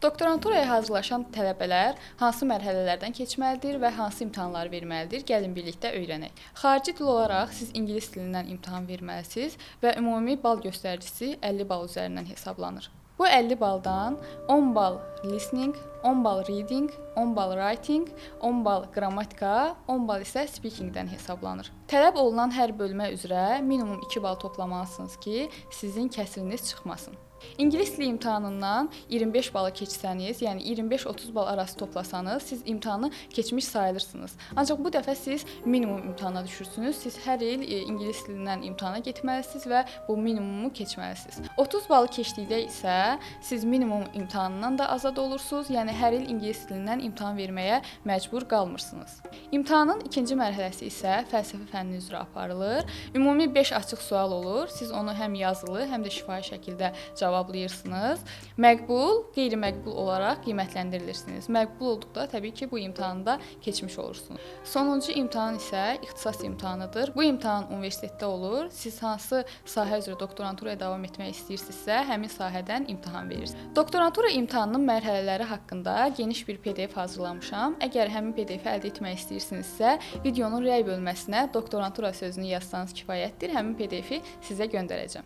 Doktoranturaya hazırlaşan tələbələr hansı mərhələlərdən keçməlidir və hansı imtahanlar verməlidir? Gəlin birlikdə öyrənək. Xarici dil olaraq siz ingilis dilindən imtahan verməlisiniz və ümumi bal göstəricisi 50 bal üzərindən hesablanır. Bu 50 baldan 10 bal listening, 10 bal reading, 10 bal writing, 10 bal qrammatika, 10 bal isə speakingdən hesablanır. Tələb olunan hər bölmə üzrə minimum 2 bal toplamalısınız ki, sizin kəsiriniz çıxmasın. İngilis dili imtahanından 25 balı keçsəniz, yəni 25-30 bal arası toplasanız, siz imtahanı keçmiş sayılırsınız. Ancaq bu dəfə siz minimum imtahana düşürsünüz. Siz hər il ingilis dilindən imtahana getməlisiniz və bu minimumu keçməlisiniz. 30 balı keçdikdə isə siz minimum imtahanından da azad olursunuz, yəni hər il ingilis dilindən imtahan verməyə məcbur qalmırsınız. İmtahanın ikinci mərhələsi isə fəlsəfə fənni üzrə aparılır. Ümumi 5 açıq sual olur. Siz onu həm yazılı, həm də şifahi şəkildə cavablayırsınız. Məqbul, qeyri-məqbul olaraq qiymətləndirirsiniz. Məqbul olduqda təbii ki, bu imtahanda keçmiş olursunuz. Sonuncu imtahan isə ixtisas imtahanıdır. Bu imtahan universitetdə olur. Siz hansı sahə üzrə doktoranturaya davam etmək istəyirsinizsə, həmin sahədən imtahan verirsiniz. Doktorantura imtahanının mərhələləri haqqında geniş bir PDF hazırlamışam. Əgər həmin PDF-i əldə etmək istəyirsinizsə, videonun rəy bölməsinə doktorantura sözünü yazsanız kifayətdir. Həmin PDF-i sizə göndərəcəm.